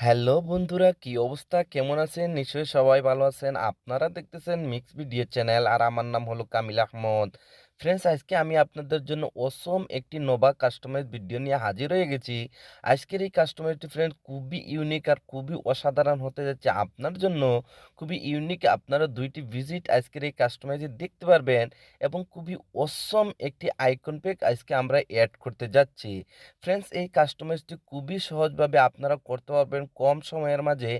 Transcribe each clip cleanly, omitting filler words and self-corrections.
Hello বন্ধুরা, কি অবস্থা? কেমন আছেন? নিশ্চয়ই সবাই ভালো আছেন। আপনারা দেখতেছেন মিক্স ভিডিও চ্যানেল আর আমার নাম হলো কামিল আহমদ। ফ্রেন্ডস, আজকে আমি আপনাদের জন্য অসম একটি নোভা কাস্টমাইজ ভিডিও নিয়ে হাজির হয়ে গেছি। আজকের এই কাস্টমাইজটি ফ্রেন্ড খুবই ইউনিক আর খুবই অসাধারণ হতে যাচ্ছে আপনার জন্য। খুবই ইউনিক, আপনারা দুইটি ভিজিট আজকের এই কাস্টমাইজে দেখতে পারবেন এবং খুবই অসম একটি আইকন প্যাক আজকে আমরা অ্যাড করতে যাচ্ছি। ফ্রেন্ডস, এই কাস্টমাইজটি খুবই সহজভাবে আপনারা করতে পারবেন কম সময়ের মাঝে।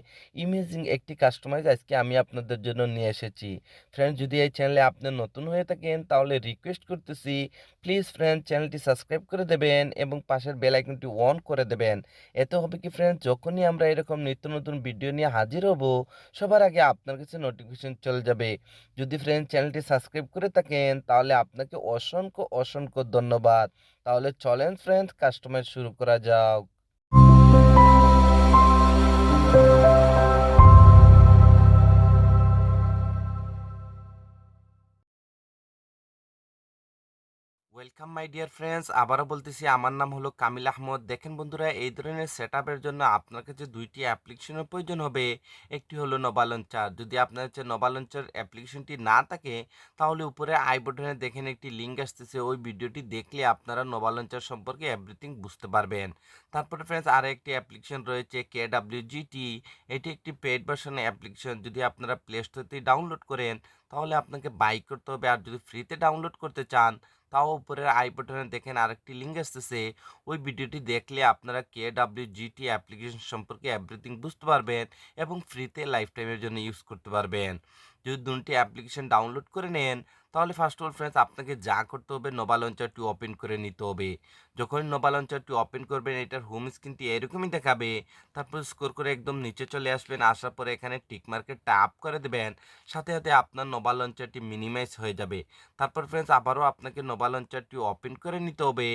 ইমেজিং একটি কাস্টমাইজ আজকে আমি আপনাদের জন্য নিয়ে এসেছি। ফ্রেন্ডস, যদি এই চ্যানেলে আপনি নতুন হয়ে থাকেন তাহলে রিকোয়েস্ট করতেছি, প্লিজ ফ্রেন্ড চ্যানেলটি সাবস্ক্রাইব করে দেবেন এবং পাশের বেল আইকনটি অন করে দেবেন। এতে হবে কি ফ্রেন্ডস, যখনই আমরা এরকম নিত্য নতুন ভিডিও নিয়ে হাজির হব সবার আগে আপনার কাছে নোটিফিকেশন চলে যাবে। যদি ফ্রেন্ড চ্যানেলটি সাবস্ক্রাইব করে থাকেন তাহলে আপনাকে অসংখ্য অসংখ্য ধন্যবাদ। তাহলে চলেন ফ্রেন্ডস, কাস্টমাইজ শুরু করা যাক। ওয়েলকাম মাই ডিয়ার ফ্রেন্ডস, আবারও বলতেছি আমার নাম হলো কামিল আহমদ। দেখেন বন্ধুরা, এই ধরনের সেটআপের জন্য আপনার কাছে দুইটি অ্যাপ্লিকেশনের প্রয়োজন হবে। একটি হলো নোভা লঞ্চার। যদি আপনার কাছে নোভা লঞ্চার অ্যাপ্লিকেশনটি না থাকে তাহলে উপরে আই বাটনে দেখেন একটি লিঙ্ক আসতেছে, ওই ভিডিওটি দেখলে আপনারা নোভা লঞ্চার সম্পর্কে এভরিথিং বুঝতে পারবেন। তারপরে ফ্রেন্ডস, আর একটি অ্যাপ্লিকেশন রয়েছে KWGT। এটি একটি পেইড ভার্সন অ্যাপ্লিকেশন। যদি আপনারা প্লে স্টোর থেকে ডাউনলোড করেন তাহলে আপনাকে বাই করতে হবে, আর যদি ফ্রিতে ডাউনলোড করতে চান তাও উপরের আই বাটনে দেখেন আরেকটি লিঙ্ক আসতেছে, ওই ভিডিওটি দেখলে আপনারা KWGT অ্যাপ্লিকেশন সম্পর্কে এভরিথিং বুঝতে পারবেন এবং ফ্রিতে লাইফ টাইমের জন্য ইউজ করতে পারবেন। যদি দুটি অ্যাপ্লিকেশন ডাউনলোড করে নেন তাহলে ফার্স্ট অফ অল ফ্রেন্ডস, আপনাকে যা করতে হবে নোভা লঞ্চারটি ওপেন করে নিতে হবে। যখন নোভা লঞ্চারটি ওপেন করবেন এটার হোম স্ক্রিনটি এরকমই দেখাবে। তারপর স্ক্রল করে একদম নিচে চলে আসবেন, আসার পরে এখানে টিক মার্কে ট্যাপ করে দেবেন। সাথে সাথে আপনার নোভা লঞ্চারটি মিনিমাইজ হয়ে যাবে। তারপর ফ্রেন্ডস, আবারও আপনাকে নোভা লঞ্চারটি ওপেন করে নিতে হবে।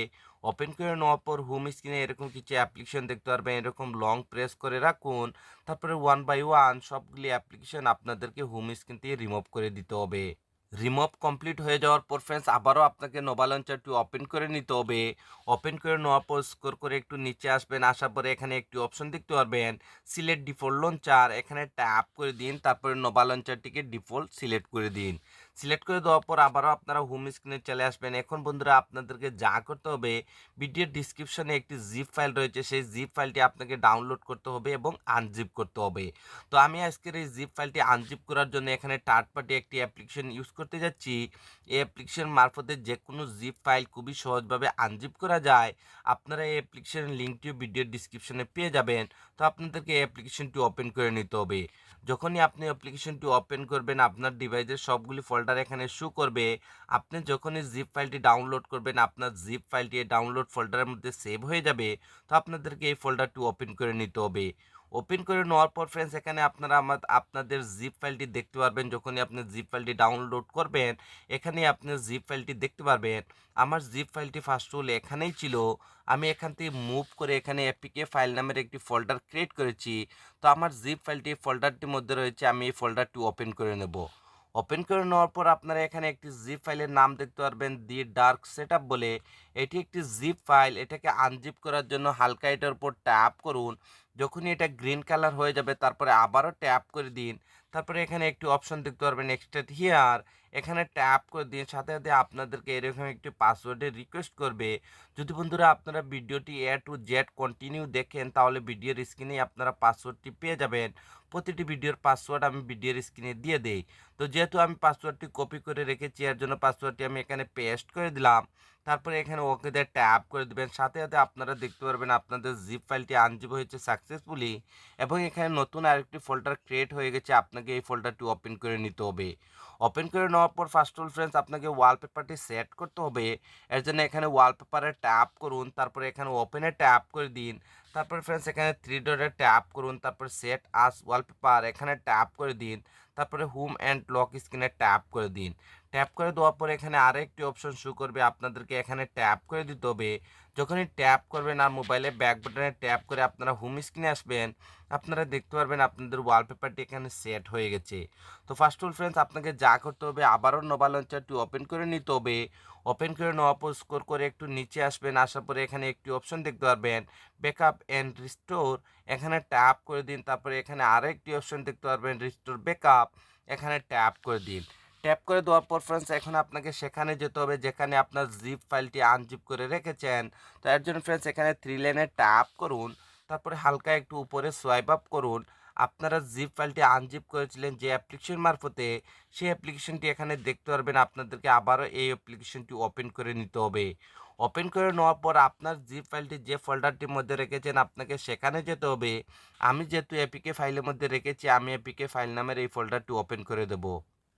ওপেন করে নেওয়ার পর হোম স্ক্রিনে এরকম কিছু অ্যাপ্লিকেশন দেখতে পারবেন, এরকম লং প্রেস করে রাখুন। তারপরে ওয়ান বাই ওয়ান সবগুলি অ্যাপ্লিকেশন আপনাদেরকে হোম স্ক্রিন থেকে রিমুভ করে দিতে হবে। রিমুভ কমপ্লিট হয়ে যাওয়ার পর ফ্রেন্ডস, আবারও আপনাকে নোভা লঞ্চারটি ওপেন করে নিতে হবে। ওপেন করে নেওয়ার পর স্ক্রল করে একটু নিচে আসবেন, আসার পরে এখানে একটি অপশন দেখতে পারবেন সিলেক্ট ডিফল্ট লঞ্চার, এখানে ট্যাপ করে দিন। তারপরে নোভা লঞ্চারটিকে ডিফল্ট সিলেক্ট করে দিন। সিলেক্ট করে দেওয়ার পর আবারও আপনারা হোম স্ক্রিনে চলে আসবেন। এখন বন্ধুরা, আপনাদেরকে যা করতে হবে, ভিডিওর ডিসক্রিপশনে একটি জিপ ফাইল রয়েছে, সেই জিপ ফাইলটি আপনাকে ডাউনলোড করতে হবে এবং আনজিপ করতে হবে। তো আমি আজকের এই জিপ ফাইলটি আনজিপ করার জন্য এখানে থার্ড পার্টি একটি অ্যাপ্লিকেশন ইউজ করতে যাচ্ছি। এই অ্যাপ্লিকেশন মারফতে যে কোনো জিপ ফাইল খুবই সহজভাবে আনজিপ করা যায়। আপনারা এই অ্যাপ্লিকেশনের লিঙ্কটিও ভিডিওর ডিসক্রিপশনে পেয়ে যাবেন। তো আপনাদেরকে এই অ্যাপ্লিকেশনটি ওপেন করে নিতে হবে। যখনই আপনি অ্যাপ্লিকেশনটি ওপেন করবেন আপনার ডিভাইসের সবগুলি ফোল্ডার এখানে শো করবে। আপনি যখনই জিপ ফাইলটি ডাউনলোড করবেন আপনার জিপ ফাইলটি ডাউনলোড ফোল্ডারের মধ্যে সেভ হয়ে যাবে। তো আপনাদেরকে এই ফোল্ডারটি ওপেন করে নিতে হবে। ওপেন করে নেওয়ার পর ফ্রেন্ডস, এখানে আপনারা আপনাদের জিপ ফাইলটি দেখতে পারবেন। যখনই আপনি জিপ ফাইলটি ডাউনলোড করবেন এখানে আপনি জিপ ফাইলটি দেখতে পারবেন। আমার জিপ ফাইলটি ফার্স্ট হল এখানেই ছিল। আমি এখান থেকে মুভ করে এখানে এপিকে ফাইল নামের একটি ফোল্ডার ক্রিয়েট করেছি। তো আমার জিপ ফাইলটি ফোল্ডারটির মধ্যে রয়েছে, আমি এই ফোল্ডারটি ওপেন করে নেব। ওপেন করে নেওয়ার পর আপনারা এখানে একটি জিপ ফাইলের নাম দেখতে পারবেন দি ডার্ক সেটআপ বলে। এটি একটি জিপ ফাইল, এটাকে আনজিপ করার জন্য হালকা এটার উপর ট্যাপ করুন। যখনই এটা গ্রিন কালার হয়ে যাবে তারপরে আবারও ট্যাপ করে দিন। তারপরে এখানে একটি অপশন দেখতে পারবেন এক্সট্রাক্ট হিয়ার, এখানে ট্যাপ করে দিন। সাথে সাথে আপনাদেরকে এরকম একটি পাসওয়ার্ডের রিকোয়েস্ট করবে। যদি বন্ধুরা আপনারা ভিডিওটি A to Z কন্টিনিউ দেখেন তাহলে ভিডিওর স্ক্রিনে আপনারা পাসওয়ার্ডটি পেয়ে যাবেন। প্রতিটি ভিডিওর পাসওয়ার্ড আমি ভিডিওর স্ক্রিনে দিয়ে দেই। তো যেহেতু আমি পাসওয়ার্ডটি কপি করে রেখেছি এর জন্য পাসওয়ার্ডটি আমি এখানে পেস্ট করে দিলাম। তারপরে এখানে ওকে দিয়ে ট্যাপ করে দেবেন। সাথে সাথে আপনারা দেখতে পারবেন আপনাদের জিপ ফাইলটি আনজিপ হয়েছে সাকসেসফুলি এবং এখানে নতুন আরেকটি ফোল্ডার ক্রিয়েট হয়ে গেছে। আপনাকে এই ফোল্ডারটি ওপেন করে নিতে হবে। ওপেন করে নেওয়ার পর ফার্স্ট অল ফ্রেন্ডস, আপনাকে ওয়ালপেপারটি সেট করতে হবে। এর জন্য এখানে ওয়ালপেপারে ট্যাপ করুন, তারপরে এখানে ওপেনে ট্যাপ করে দিন। তারপর ফ্রেন্ডস এখানে থ্রি ডটে ট্যাপ করুন, তারপর সেট আস ওয়ালপেপার এখানে ট্যাপ করে দিন। তারপরে হোম অ্যান্ড লক স্ক্রিনে ট্যাপ করে দিন। ট্যাপ করে দেওয়ার পরে এখানে আরেকটি অপশন শো করবে, আপনাদেরকে এখানে ট্যাপ করে দিতে হবে। যখনই ট্যাপ করবেন আর মোবাইলে ব্যাক বাটনে ট্যাপ করে আপনারা হোম স্ক্রিনে আসবেন, আপনারা দেখতে পারবেন আপনাদের ওয়ালপেপারটি এখানে সেট হয়ে গেছে। তো ফার্স্ট অফ অল ফ্রেন্ডস, আপনাকে যা করতে হবে আবারও নোভা লঞ্চারটি ওপেন করে নিতে হবে। ওপেন করে নেওয়ার পর স্ক্রল করে একটু নিচে আসবেন, আসার পরে এখানে একটি অপশন দেখতে পারবেন ব্যাকআপ অ্যান্ড রিস্টোর, এখানে ট্যাপ করে দিন। তারপরে এখানে আরেকটি অপশন দেখতে পারবেন রিস্টোর ব্যাকআপ, এখানে ট্যাপ করে দিন। ট্যাপ করে দেওয়ার পর ফ্রেন্ডস এখন আপনাকে সেখানে যেতে হবে যেখানে আপনার জিপ ফাইলটি আনজিপ করে রেখেছেন। তো এর জন্য ফ্রেন্ডস এখানে 3 লাইনে ট্যাপ করুন, তারপরে হালকা একটু উপরে সোয়াইপ আপ করুন। আপনারা জিপ ফাইলটি আনজিপ করেছিলেন যে অ্যাপ্লিকেশন মারফতে, সেই অ্যাপ্লিকেশনটি এখানে দেখতে পারবেন। আপনাদেরকে আবারও এই অ্যাপ্লিকেশনটি ওপেন করে নিতে হবে। ওপেন করে নেওয়ার পর আপনার জিপ ফাইলটি যে ফোল্ডারটির মধ্যে রেখেছেন আপনাকে সেখানে যেতে হবে। আমি যেহেতু এপিকে ফাইলের মধ্যে রেখেছি, আমি এপিকে ফাইল নামের এই ফোল্ডারটি ওপেন করে দেবো।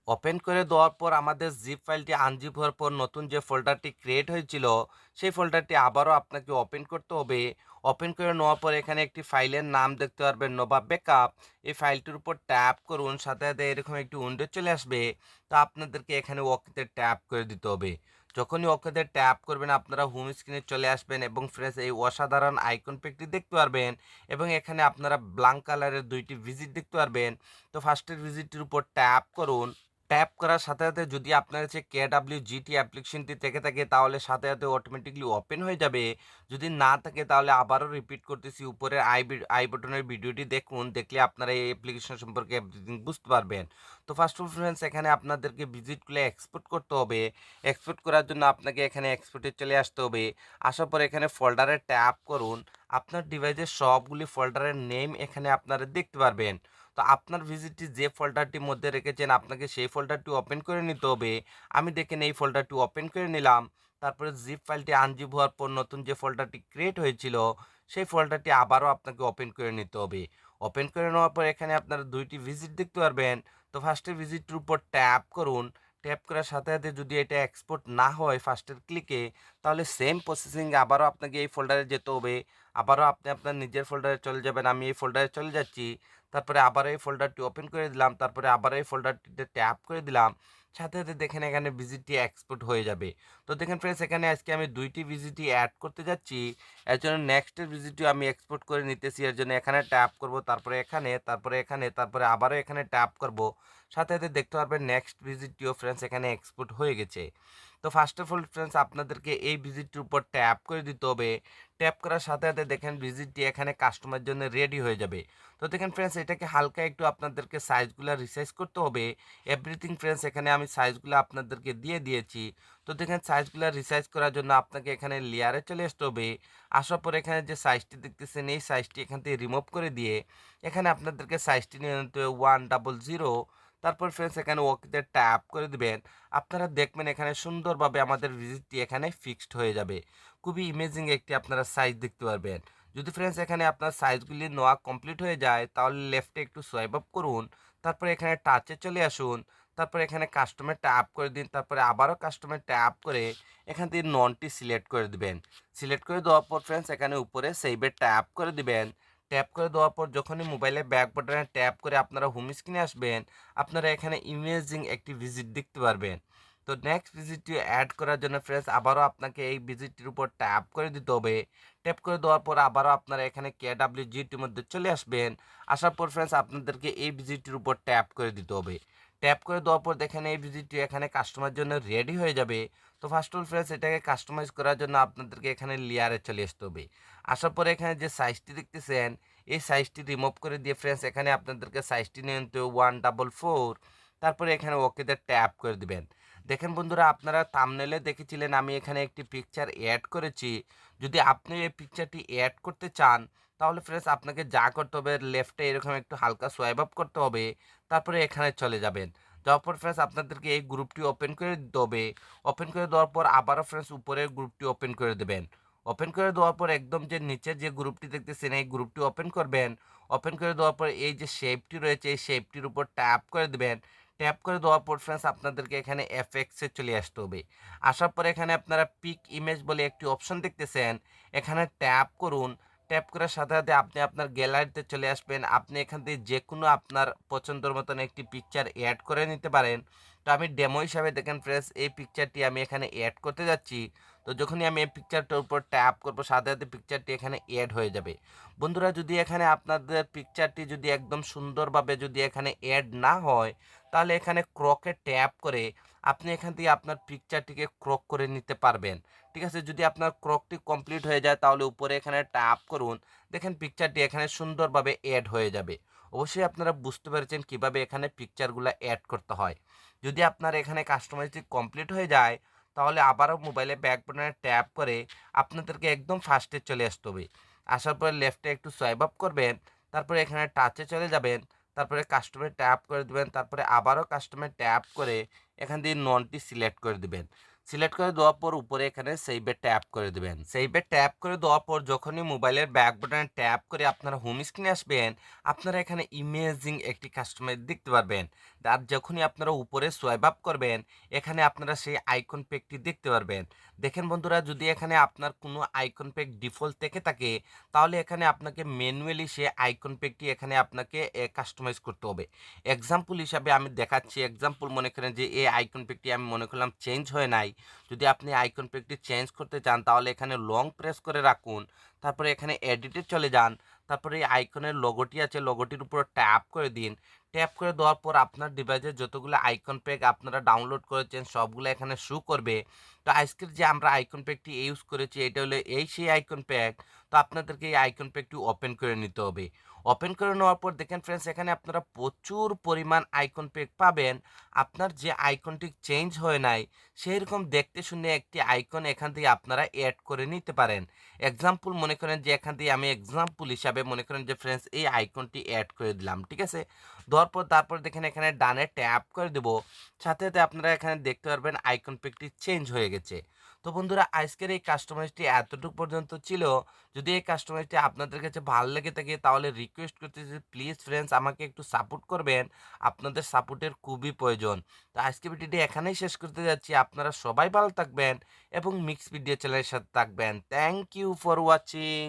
ওপেন করে দেওয়ার পর আমাদের জিপ ফাইলটি আনজিপ হওয়ার পর নতুন যে ফোল্ডারটি ক্রিয়েট হয়েছিল সেই ফোল্ডারটি আবারও আপনাকে ওপেন করতে হবে। ওপেন করে নেওয়ার পর এখানে একটি ফাইলের নাম দেখতে পারবেন নোভা ব্যাকআপ, এই ফাইলটির উপর ট্যাপ করুন, সাথে সাথে এরকম একটি উইন্ডো চলে আসবে। তো আপনাদেরকে এখানে ওকেতে ট্যাপ করে দিতে হবে। যখনই ওকেতে ট্যাপ করবেন আপনারা হোম স্ক্রিনে চলে আসবেন এবং ফ্রেন্ডস এই অসাধারণ আইকন প্যাকটি দেখতে পারবেন এবং এখানে আপনারা ব্ল্যাঙ্ক কালারের দুইটি ভিজিট দেখতে পারবেন। তো ফার্স্টের ভিজিটটির উপর ট্যাপ করুন। ট্যাপ করার সাথে সাথে যদি আপনার কাছে KWGT অ্যাপ্লিকেশনটি থেকে থাকে তাহলে সাথে সাথে অটোমেটিকলি ওপেন হয়ে যাবে। যদি না থাকে তাহলে আবারও রিপিট করতেছি, উপরের আই বাটনের ভিডিওটি দেখুন, দেখলে আপনারা এই অ্যাপ্লিকেশন সম্পর্কে এভরিথিং বুঝতে পারবেন। তো ফার্স্ট অফ ফ্রেন্ডস এখানে আপনাদেরকে ভিজিটগুলো এক্সপোর্ট করতে হবে। এক্সপোর্ট করার জন্য আপনাকে এখানে এক্সপোর্টে চলে আসতে হবে। আসার পর এখানে ফোল্ডারে ট্যাপ করুন। আপনার ডিভাইসের সবগুলি ফোল্ডারের নেম এখানে আপনারা দেখতে পারবেন। তো আপনার ভিজিটটি যে ফোল্ডারটির মধ্যে রেখেছেন আপনাকে সেই ফোল্ডারটি ওপেন করে নিতে হবে। আমি দেখেন এই ফোল্ডারটি ওপেন করে নিলাম। তারপরে জিপ ফাইলটি আনজিপ হওয়ার পর নতুন যে ফোল্ডারটি ক্রিয়েট হয়েছিল সেই ফোল্ডারটি আবারও আপনাকে ওপেন করে নিতে হবে। ওপেন করে নেওয়ার পর এখানে আপনারা দুইটি ভিজিট দেখতে পারবেন। তো ফার্স্টের ভিজিটটির উপর ট্যাপ করুন। ট্যাপ করার সাথে সাথে যদি এটা এক্সপোর্ট না হয় ফার্স্টের ক্লিকে, তাহলে সেম প্রসেসিং আবারও আপনাকে এই ফোল্ডারে যেতে হবে। আবারও আপনি আপনার নিজের ফোল্ডারে চলে যাবেন। আমি এই ফোল্ডারে চলে যাচ্ছি। তারপরে আবার এই ফোল্ডারটি ওপেন করে দিলাম, তারপরে আবার এই ফোল্ডারটিতে ট্যাপ করে দিলাম। সাথে সাথে দেখেন এখানে ভিজিটটি এক্সপোর্ট হয়ে যাবে। তো দেখেন ফ্রেন্ডস এখানে আজকে আমি দুইটি ভিজিটই অ্যাড করতে যাচ্ছি। এর জন্য নেক্সটের ভিজিটটিও আমি এক্সপোর্ট করে নিতেছি। এর জন্য এখানে ট্যাপ করব, তারপরে এখানে, তারপরে এখানে, তারপরে আবারও এখানে ট্যাপ করব। সাথে সাথে দেখতে পারবেন নেক্সট ভিজিটটিও ফ্রেন্ডস এখানে এক্সপোর্ট হয়ে গেছে। তো ফার্স্ট অফ অল ফ্রেন্ডস আপনাদেরকে এই ভিজিটটির উপর ট্যাপ করে দিতে হবে। ট্যাপ করার সাথে সাথে দেখেন ভিজিটটি এখানে কাস্টমার জন্য রেডি হয়ে যাবে। তো দেখেন ফ্রেন্ডস এটাকে হালকা একটু আপনাদেরকে সাইজগুলো রিসাইজ করতে হবে। এভরিথিং ফ্রেন্ডস এখানে আমি সাইজগুলো আপনাদেরকে দিয়ে দিয়েছি। তো দেখেন সাইজগুলো রিসাইজ করার জন্য আপনাকে এখানে লেয়ারে চলে আসতে হবে। আসার পর এখানে যে সাইজটি দেখতেছেন এই সাইজটি এখান থেকে রিমুভ করে দিয়ে এখানে আপনাদেরকে সাইজটি নিয়ে নিতে হবে 100। তারপর ফ্রেন্ডস এখানে ওকেতে ট্যাপ করে দিবেন। আপনারা দেখবেন এখানে সুন্দরভাবে আমাদের ভিজিটটি এখানে ফিক্সড হয়ে যাবে। খুবই ইমেজিং একটি আপনারা সাইজ দেখতে পারবেন। যদি ফ্রেন্ডস এখানে আপনার সাইজগুলি নেওয়া কমপ্লিট হয়ে যায় তাহলে লেফটে একটু সোয়াইপ আপ করুন, তারপরে এখানে টাচে চলে আসুন, তারপরে এখানে কাস্টমে ট্যাপ করে দিন, তারপরে আবারও কাস্টমে ট্যাপ করে এখান থেকে ননটি সিলেক্ট করে দিবেন। সিলেক্ট করে দেওয়ার পর ফ্রেন্ডস এখানে উপরে সেভে ট্যাপ করে দিবেন। ট্যাপ করে দেওয়ার পর যখনই মোবাইলে ব্যাক বাটনে ট্যাপ করে আপনারা হোম স্ক্রিনে আসবেন, আপনারা এখানে ইমেজিং একটি ভিজিট দেখতে পারবেন। তো নেক্সট ভিজিটটি অ্যাড করার জন্য ফ্রেন্ডস আবারও আপনাকে এই ভিজিটটির উপর ট্যাপ করে দিতে হবে। ট্যাপ করে দেওয়ার পর আবারও আপনারা এখানে KWGটির মধ্যে চলে আসবেন। আসার পর ফ্রেন্ডস আপনাদেরকে এই ভিজিটটির উপর ট্যাপ করে দিতে হবে। ট্যাপ করে দেওয়ার পর দেখেন এই ভিজিটটি এখানে কাস্টমার জন্য রেডি হয়ে যাবে। তো ফার্স্ট অল ফ্রেন্ডস এটাকে কাস্টমাইজ করার জন্য আপনাদেরকে এখানে লেয়ারে চলে আসতে হবে। আসার পরে এখানে যে সাইজটি দেখতেছেন এই সাইজটি রিমুভ করে দিয়ে ফ্রেন্ডস এখানে আপনাদেরকে সাইজটি নিয়ে নিতে 144। তারপরে এখানে ওকেতে ট্যাপ করে দিবেন। দেখেন বন্ধুরা আপনারা থাম্বনেলে দেখেছিলেন আমি এখানে একটি পিকচার অ্যাড করেছি। যদি আপনি এই পিকচারটি অ্যাড করতে চান তাহলে ফ্রেন্ডস আপনাকে যা করতে হবে লেফটে এরকম একটু হালকা সোয়াইপ আপ করতে হবে, তারপরে এখানে চলে যাবেন। যাওয়ার পর ফ্রেন্ডস আপনাদেরকে এই গ্রুপটি ওপেন করে দিতে হবে। ওপেন করে দেওয়ার পর আবারও ফ্রেন্ডস উপরের গ্রুপটি ওপেন করে দেবেন। ওপেন করে দেওয়ার পর একদম যে নিচে যে গ্রুপটি দেখতেছেন এই গ্রুপটি ওপেন করবেন। ওপেন করে দেওয়ার পর এই যে শেপটি রয়েছে এই শেপটির উপর ট্যাপ করে দেবেন। ট্যাপ করে দেওয়ার পর ফ্রেন্ডস আপনাদেরকে এখানে এফএক্সে চলে আসতে হবে। আসার পর এখানে আপনারা পিক ইমেজ বলে একটি অপশন দেখতেছেন, এখানে ট্যাপ করুন। ট্যাপ করার সাথে সাথে আপনি আপনার গ্যালারিতে চলে আসবেন। আপনি এখান থেকে যে কোনো আপনার পছন্দের মতন একটি পিকচার অ্যাড করে নিতে পারেন। তো আমি ডেমো হিসাবে দেখেন ফ্রেন্ডস এই পিকচারটি আমি এখানে অ্যাড করতে যাচ্ছি। তো যখনই আমি এই পিকচারটার উপর ট্যাপ করবো সাথে সাথে পিকচারটি এখানে অ্যাড হয়ে যাবে। বন্ধুরা যদি এখানে আপনাদের পিকচারটি যদি একদম সুন্দরভাবে যদি এখানে অ্যাড না হয়, তাহলে এখানে ক্রকে ট্যাপ করে আপনি এখান থেকে আপনার পিকচারটিকে ক্রক করে নিতে পারবেন। ঠিক আছে, যদি আপনার ক্রকটি কমপ্লিট হয়ে যায় তাহলে উপরে এখানে ট্যাপ করুন, দেখেন পিকচারটি এখানে সুন্দরভাবে অ্যাড হয়ে যাবে। অবশ্যই আপনারা বুঝতে পেরেছেন কিভাবে এখানে পিকচারগুলো অ্যাড করতে হয়। যদি আপনার এখানে কাস্টমাইজটি কমপ্লিট হয়ে যায়, তাহলে আবারও মোবাইলে ব্যাক বাটনে ট্যাপ করে আপনাদেরকে একদম ফার্স্টে চলে আসতে হবে। আসার পরে লেফটে একটু সোয়াইপ আপ করবেন, তারপরে এখানে টাচে চলে যাবেন, তারপরে কাস্টমারে ট্যাপ করে দেবেন, তারপরে আবারও কাস্টমারে ট্যাপ করে এখান দিয়ে ননটি সিলেক্ট করে দিবেন। সিলেক্ট করে দেওয়ার পর উপরে এখানে সেইভে ট্যাপ করে দেবেন। সেইভে ট্যাপ করে দেওয়ার পর যখনই মোবাইলের ব্যাক বাটনে ট্যাপ করে আপনারা হোম স্ক্রিনে আসবেন, আপনারা এখানে ইমেজিং একটি কাস্টমাইজ দেখতে পারবেন। আর যখনই আপনারা উপরে সোয়াইপ আপ করবেন, এখানে আপনারা সেই আইকন প্যাকটি দেখতে পারবেন। দেখেন বন্ধুরা, যদি এখানে আপনার কোনো আইকন প্যাক ডিফল্ট থেকে থাকে, তাহলে এখানে আপনাকে ম্যানুয়ালি সেই আইকন প্যাকটি এখানে আপনাকে কাস্টমাইজ করতে হবে। এক্সাম্পল হিসাবে আমি দেখাচ্ছি। এক্সাম্পল মনে করেন যে এই আইকন প্যাকটি আমি মনে করলাম চেঞ্জ হয় নাই। যদি আপনি আইকন প্যাকটি চেঞ্জ করতে চান, তাহলে এখানে লং প্রেস করে রাখুন, তারপরে এখানে এডিটে চলে যান, তারপরে এই আইকনের লোগোটি আছে, লোগোটির উপর ট্যাপ করে দিন। ট্যাপ করে দেওয়ার পর আপনার ডিভাইসে যতগুলো আইকন প্যাক আপনারা ডাউনলোড করেছেন সবগুলো এখানে শো করবে। তো আজকের যে আমরা আইকন প্যাকটি ইউজ করেছি এটা হলো এই সেই আইকন প্যাক। তো আপনাদেরকে এই আইকন প্যাকটি ওপেন করে নিতে হবে। ওপেন করে নেওয়ার পর দেখেন ফ্রেন্ডস, এখানে আপনারা প্রচুর পরিমাণ আইকন প্যাক পাবেন। আপনার যে আইকনটি চেঞ্জ হয় নাই সেই রকম দেখতে শুনে একটি আইকন এখান থেকে আপনারা অ্যাড করে নিতে পারেন। এক্সাম্পল মনে করেন যে এখান থেকে আমি এক্সাম্পল হিসাবে মনে করেন যে ফ্রেন্ডস এই আইকনটি অ্যাড করে দিলাম। ঠিক আছে, দেওয়ার পর তারপর দেখেন এখানে ডানে ট্যাপ করে দেব, সাথে সাথে আপনারা এখানে দেখতে পারবেন আইকন প্যাকটি চেঞ্জ হয়ে গেছে। তো বন্ধুরা, আজকের এই কাস্টমাইজটি এতটুকু পর্যন্ত ছিল। যদি এই কাস্টমাইজটি আপনাদের কাছে ভালো লেগে থাকে, তাহলে রিকোয়েস্ট করতেছি প্লিজ ফ্রেন্ডস আমাকে একটু সাপোর্ট করবেন। আপনাদের সাপোর্টের খুবই প্রয়োজন। তো আজকে ভিডিওটি এখানেই শেষ করতে যাচ্ছি। আপনারা সবাই ভালো থাকবেন এবং মিক্স ভিডিও চ্যানেলের সাথে থাকবেন। Thank you for watching.